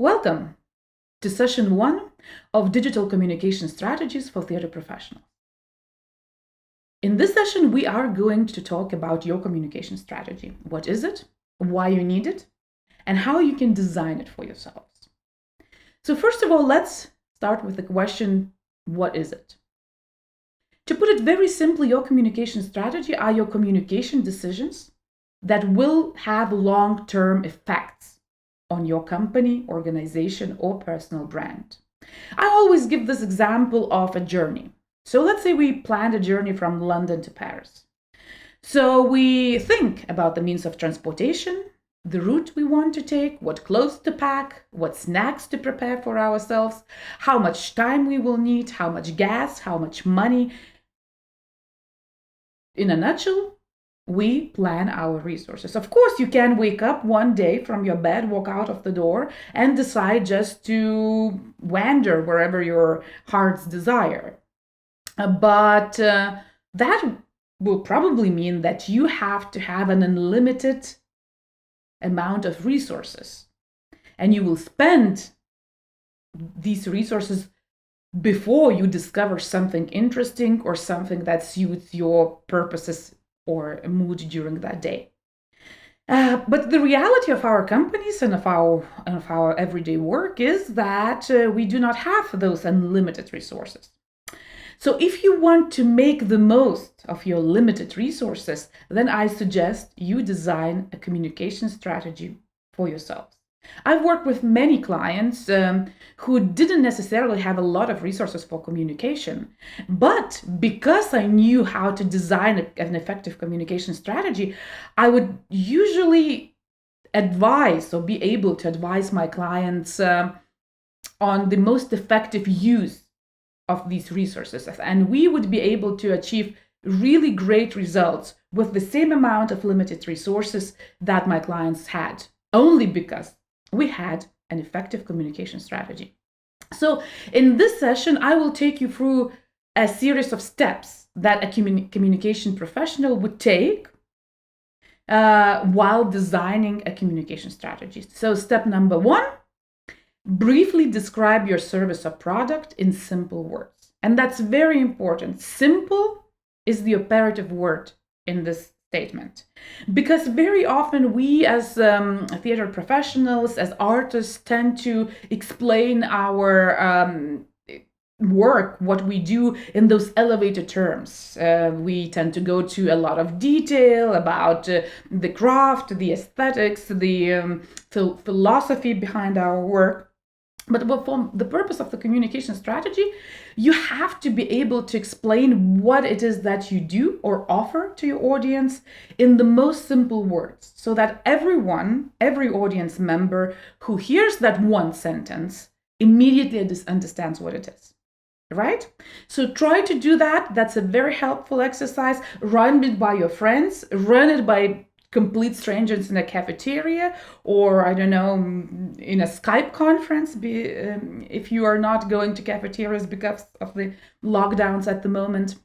Welcome to session 1 of Digital Communication Strategies for Theater Professionals. In this session, we are going to talk about your communication strategy. What is it, why you need it, and how you can design it for yourselves. So first of all, let's start with the question, what is it? To put it very simply, your communication strategy are your communication decisions that will have long-term effects on your company, organization, or personal brand. I always give this example of a journey. So let's say we planned a journey from London to Paris. So we think about the means of transportation, the route we want to take, what clothes to pack, what snacks to prepare for ourselves, how much time we will need, how much gas, how much money. In a nutshell, we plan our resources. Of course, you can wake up one day from your bed, walk out of the door, and decide just to wander wherever your heart's desire. But that will probably mean that you have to have an unlimited amount of resources. And you will spend these resources before you discover something interesting or something that suits your purposes or mood during that day. But the reality of our companies and of our everyday work is that we do not have those unlimited resources. So if you want to make the most of your limited resources, then I suggest you design a communication strategy for yourselves. I've worked with many clients who didn't necessarily have a lot of resources for communication, but because I knew how to design an effective communication strategy, I would usually advise or be able to advise my clients on the most effective use of these resources. And we would be able to achieve really great results with the same amount of limited resources that my clients had, only because we had an effective communication strategy. So in this session, I will take you through a series of steps that a communication professional would take while designing a communication strategy. So step number 1, briefly describe your service or product in simple words. And that's very important. Simple is the operative word in this statement, because very often we as theater professionals, as artists, tend to explain our work, what we do, in those elevated terms. We tend to go to a lot of detail about the craft, the aesthetics, the philosophy behind our work. But for the purpose of the communication strategy, you have to be able to explain what it is that you do or offer to your audience in the most simple words, so that every audience member who hears that one sentence immediately understands what it is, right? So try to do that. That's a very helpful exercise. Run it by your friends, run it by complete strangers in a cafeteria, or I don't know, in a Skype conference, if you are not going to cafeterias because of the lockdowns at the moment,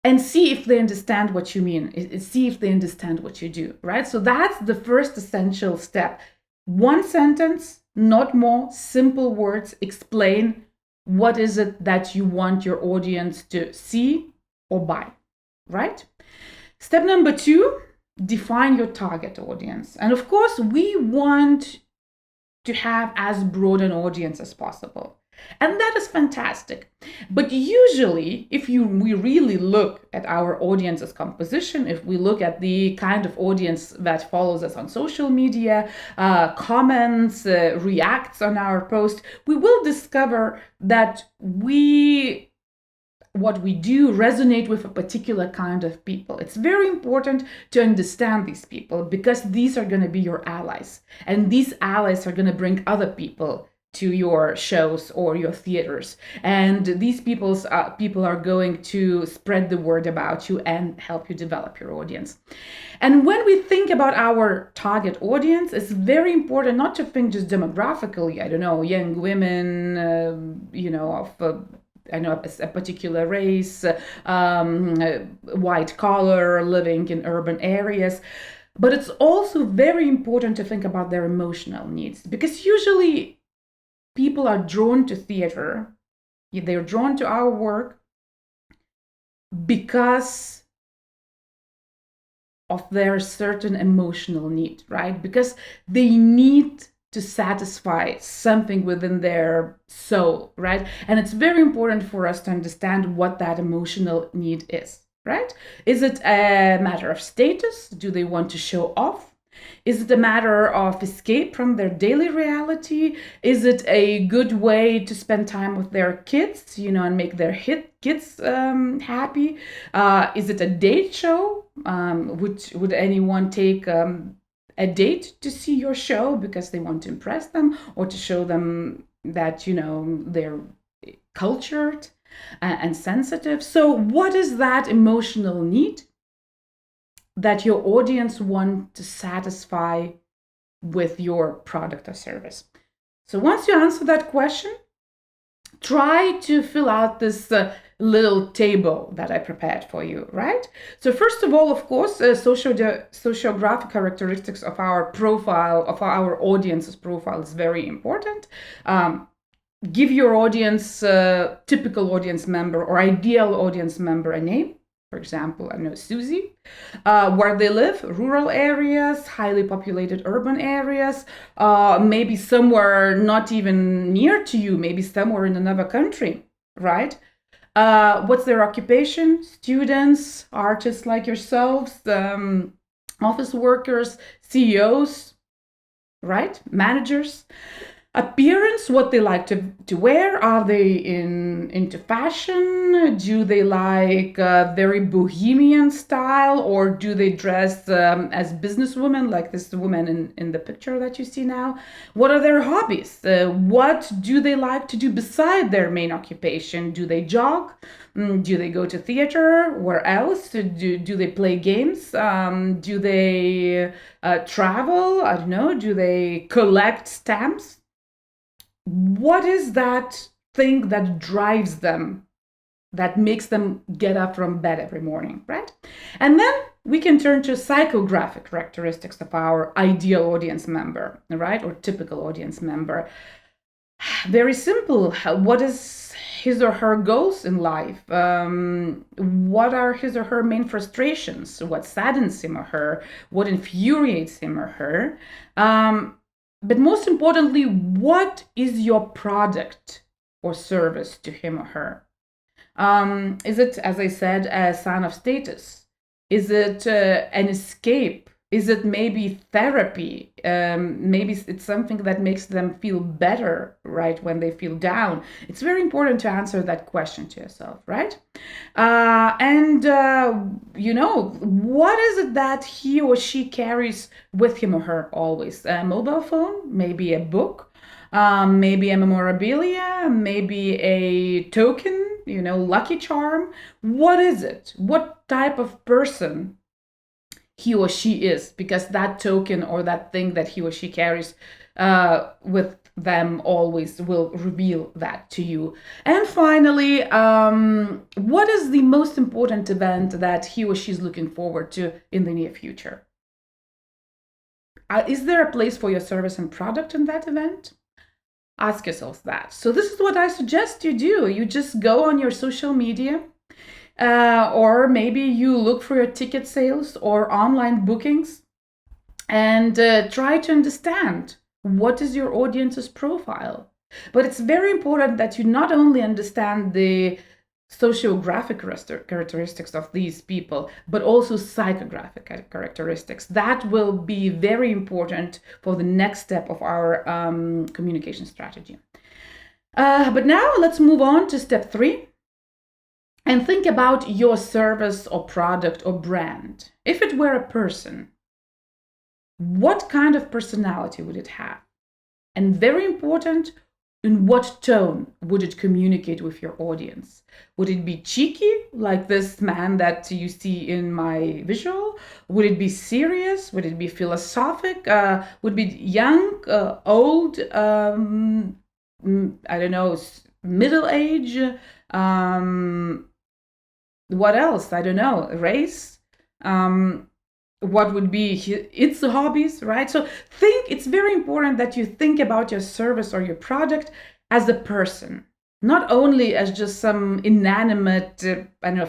and see if they understand what you mean, see if they understand what you do, right? So that's the first essential step. One sentence, not more, simple words, explain what is it that you want your audience to see or buy, right? Step number 2, define your target audience. And of course, we want to have as broad an audience as possible. And that is fantastic. But usually, if we really look at our audience's composition, if we look at the kind of audience that follows us on social media, comments, reacts on our post, we will discover that what we do resonate with a particular kind of people. It's very important to understand these people, because these are going to be your allies. And these allies are going to bring other people to your shows or your theaters. And these people are going to spread the word about you and help you develop your audience. And when we think about our target audience, it's very important not to think just demographically, I don't know, young women, of a particular race, white collar, living in urban areas. But it's also very important to think about their emotional needs, because usually people are drawn to theater, they're drawn to our work because of their certain emotional need, right? Because they need to satisfy something within their soul, right? And it's very important for us to understand what that emotional need is, right? Is it a matter of status? Do they want to show off? Is it a matter of escape from their daily reality? Is it a good way to spend time with their kids, and make their kids happy? Is it a date show? Would anyone take a date to see your show because they want to impress them or to show them that they're cultured and sensitive? So what is that emotional need that your audience want to satisfy with your product or service? So once you answer that question, try to fill out this little table that I prepared for you, right? So first of all, of course, sociographic characteristics of our profile, of our audience's profile, is very important. Give your audience, typical audience member or ideal audience member, a name. For example, I know Susie, where they live, rural areas, highly populated urban areas, maybe somewhere not even near to you, maybe somewhere in another country, right? What's their occupation? Students, artists like yourselves, office workers, CEOs, right? Managers. Appearance, what they like to wear. Are they into fashion? Do they like a very bohemian style, or do they dress as businesswomen, like this woman in the picture that you see now? What are their hobbies? What do they like to do beside their main occupation? Do they jog? Do they go to theater? Where else? Do they play games? Do they travel? I don't know. Do they collect stamps? What is that thing that drives them, that makes them get up from bed every morning, right? And then we can turn to psychographic characteristics of our ideal audience member, right? Or typical audience member. Very simple. What is his or her goals in life? What are his or her main frustrations? What saddens him or her? What infuriates him or her? But most importantly, what is your product or service to him or her? Is it, as I said, a sign of status? Is it an escape? Is it maybe therapy? Maybe it's something that makes them feel better, right, when they feel down. It's very important to answer that question to yourself, right? What is it that he or she carries with him or her always? A mobile phone, maybe a book, maybe a memorabilia, maybe a token, lucky charm. What is it? What type of person he or she is? Because that token or that thing that he or she carries with them always will reveal that to you. And finally, what is the most important event that he or she is looking forward to in the near future? Is there a place for your service and product in that event? Ask yourselves that. So this is what I suggest you do. You just go on your social media, or maybe you look for your ticket sales or online bookings, and try to understand what is your audience's profile. But it's very important that you not only understand the sociographic characteristics of these people, but also psychographic characteristics. That will be very important for the next step of our communication strategy. But now let's move on to step 3 and think about your service or product or brand. If it were a person, what kind of personality would it have? And very important, in what tone would it communicate with your audience? Would it be cheeky, like this man that you see in my visual? Would it be serious? Would it be philosophic? Would it be young, old, I don't know, middle age? What else? I don't know, race? what would be its hobbies, right? So it's very important that you think about your service or your product as a person, not only as just some inanimate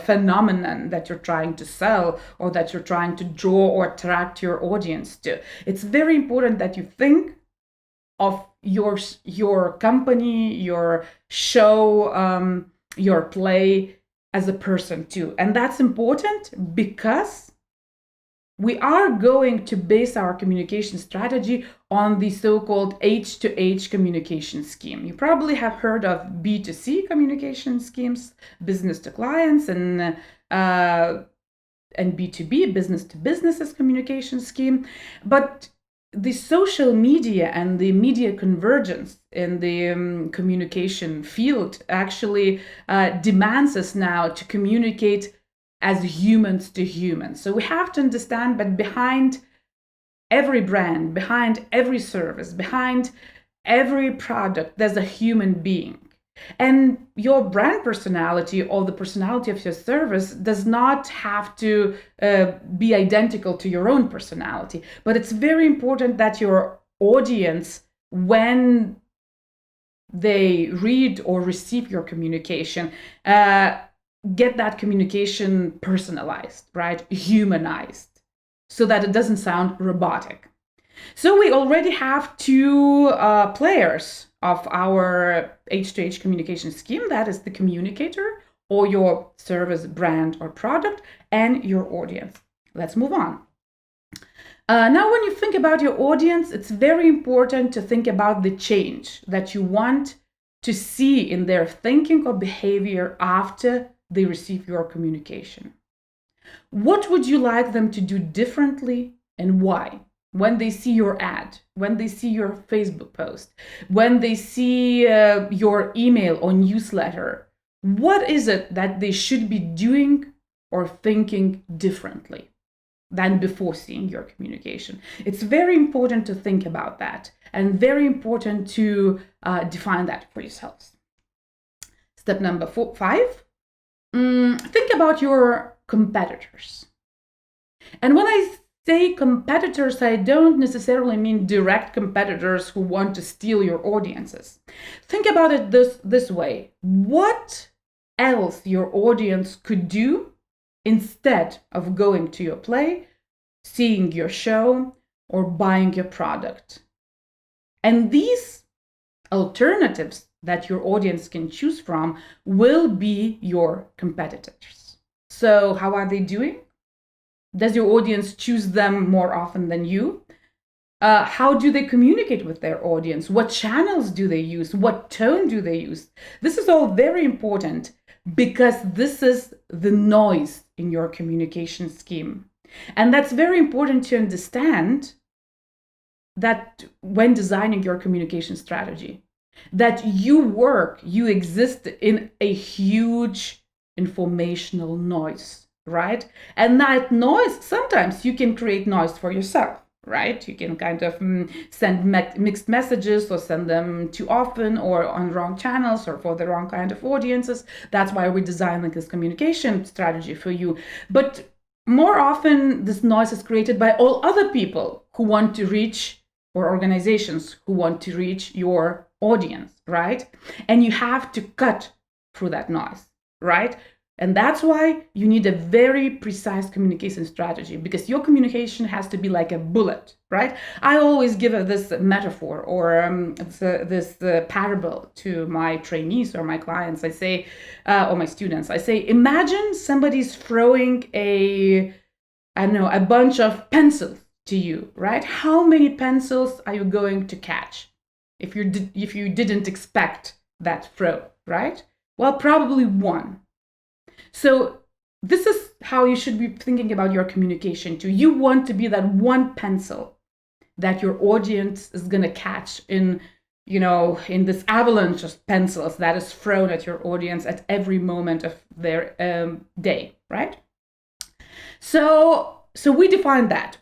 phenomenon that you're trying to sell or that you're trying to draw or attract your audience to. It's very important that you think of your company, your show, your play as a person too. And that's important because we are going to base our communication strategy on the so-called H2H communication scheme. You probably have heard of B2C communication schemes, business to clients, and B2B, business to businesses communication scheme. But the social media and the media convergence in the communication field actually demands us now to communicate as humans to humans. So we have to understand that behind every brand, behind every service, behind every product, there's a human being. And your brand personality or the personality of your service does not have to be identical to your own personality. But it's very important that your audience, when they read or receive your communication, get that communication personalized, right? Humanized, so that it doesn't sound robotic. So we already have two players of our H2H communication scheme. That is the communicator or your service, brand, or product, and your audience. Let's move on. Now, when you think about your audience, it's very important to think about the change that you want to see in their thinking or behavior after they receive your communication. What would you like them to do differently and why? When they see your ad, when they see your Facebook post, when they see your email or newsletter, what is it that they should be doing or thinking differently than before seeing your communication? It's very important to think about that and very important to define that for yourselves. Step number 5. Think about your competitors. And when I say competitors, I don't necessarily mean direct competitors who want to steal your audiences. Think about it this way. What else your audience could do instead of going to your play, seeing your show, or buying your product? And these alternatives that your audience can choose from will be your competitors. So how are they doing? Does your audience choose them more often than you? How do they communicate with their audience? What channels do they use? What tone do they use? This is all very important because this is the noise in your communication scheme. And that's very important to understand that when designing your communication strategy, that you exist in a huge informational noise, right? And that noise, sometimes you can create noise for yourself, right? You can kind of send mixed messages or send them too often or on wrong channels or for the wrong kind of audiences. That's why we're designing this communication strategy for you. But more often, this noise is created by all other people who want to reach, or organizations who want to reach your audience, right? And you have to cut through that noise, right? And that's why you need a very precise communication strategy, because your communication has to be like a bullet, right? I always give this metaphor or this parable to my trainees or my clients. I say, or my students, I say, imagine somebody's throwing a bunch of pencils to you, right? How many pencils are you going to catch if you didn't expect that throw, right? Well, probably one. So this is how you should be thinking about your communication too. You want to be that one pencil that your audience is going to catch in this avalanche of pencils that is thrown at your audience at every moment of their day, right? So we defined that.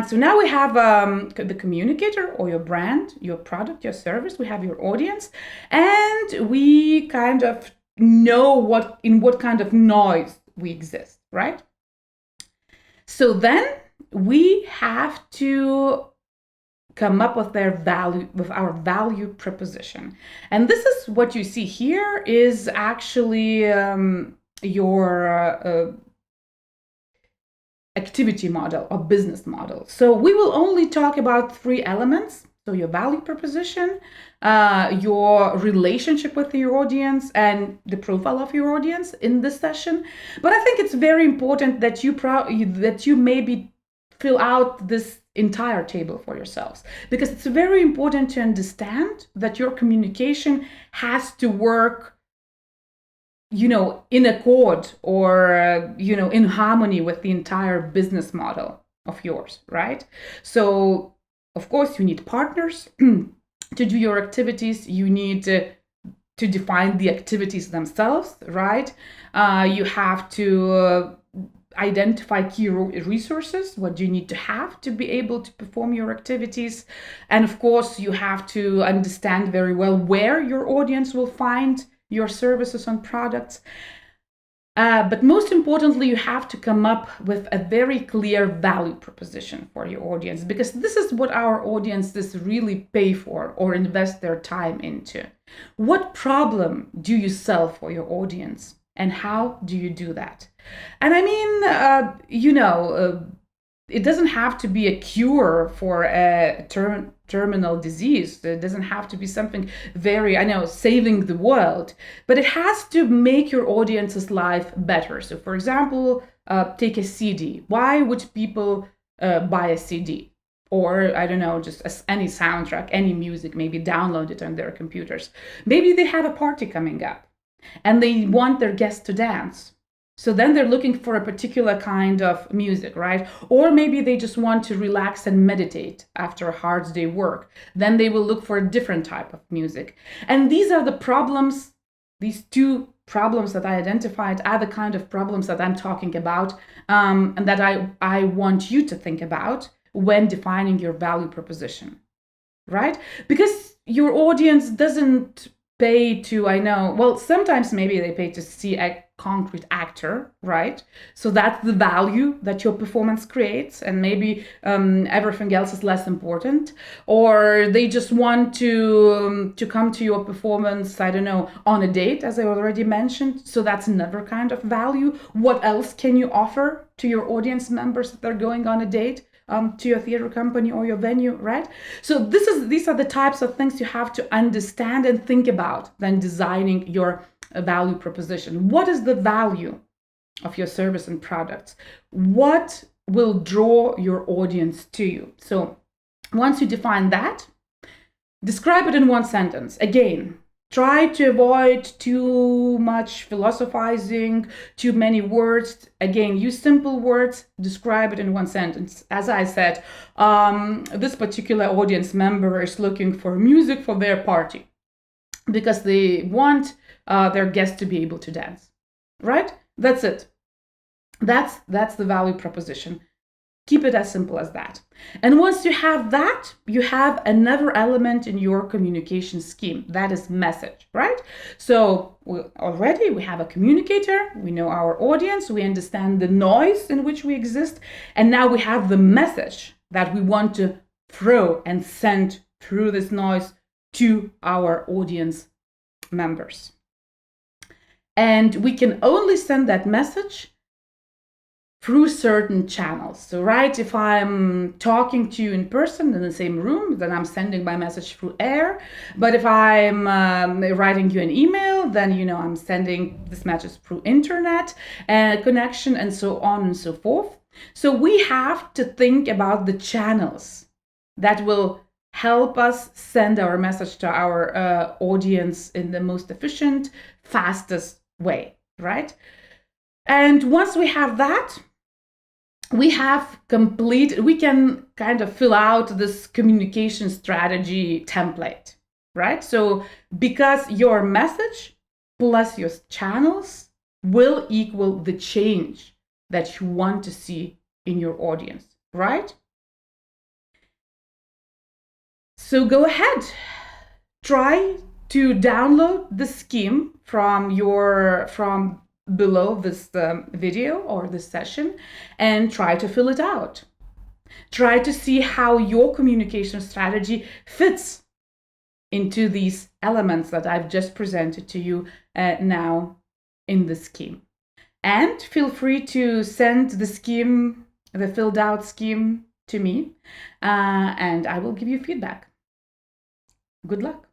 So now we have the communicator or your brand, your product, your service. We have your audience, and we kind of know in what kind of noise we exist, right? So then we have to come up with our value proposition. And this is what you see here is actually your activity model or business model. So we will only talk about 3 elements. So your value proposition, your relationship with your audience, and the profile of your audience in this session. But I think it's very important that you maybe fill out this entire table for yourselves, because it's very important to understand that your communication has to work, in accord or, in harmony with the entire business model of yours, right? So, of course, you need partners to do your activities. You need to define the activities themselves, right? You have to identify key resources, what you need to have to be able to perform your activities. And of course, you have to understand very well where your audience will find your services and products. But most importantly, you have to come up with a very clear value proposition for your audience, because this is what our audiences really pay for or invest their time into. What problem do you solve for your audience, and how do you do that? And I mean, it doesn't have to be a cure for a terminal disease. It doesn't have to be something very, saving the world, but it has to make your audience's life better. So for example, take a CD. Why would people buy a CD? Or, I don't know, just any soundtrack, any music, maybe download it on their computers. Maybe they have a party coming up and they want their guests to dance. So then they're looking for a particular kind of music, right? Or maybe they just want to relax and meditate after a hard day work. Then they will look for a different type of music. And these are the problems, these 2 problems that I identified are the kind of problems that I'm talking about, and that I want you to think about when defining your value proposition, right? Because your audience doesn't pay to, sometimes maybe they pay to see a concrete actor, right? So that's the value that your performance creates, and maybe everything else is less important. Or they just want to come to your performance, I don't know, on a date, as I already mentioned. So that's another kind of value. What else can you offer to your audience members that they're going on a date? To your theater company or your venue, right? So these are the types of things you have to understand and think about when designing your value proposition. What is the value of your service and products? What will draw your audience to you? So once you define that, describe it in 1 sentence. Again, try to avoid too much philosophizing, too many words. Again, use simple words, describe it in 1 sentence. As I said, this particular audience member is looking for music for their party because they want their guests to be able to dance, right? That's it. That's the value proposition. Keep it as simple as that. And once you have that, you have another element in your communication scheme. That is message, right? So already we have a communicator, we know our audience, we understand the noise in which we exist, and now we have the message that we want to throw and send through this noise to our audience members. And we can only send that message through certain channels. So, right, if I'm talking to you in person in the same room, then I'm sending my message through air. But if I'm writing you an email, then, I'm sending this message through internet connection, and so on and so forth. So we have to think about the channels that will help us send our message to our audience in the most efficient, fastest way, right? And once we have that, we can kind of fill out this communication strategy template, right? So because your message plus your channels will equal the change that you want to see in your audience, right? So go ahead, try to download the scheme from below this video or this session and try to fill it out. Try to see how your communication strategy fits into these elements that I've just presented to you now in the scheme. And feel free to send the scheme, the filled out scheme, to me, and I will give you feedback. Good luck.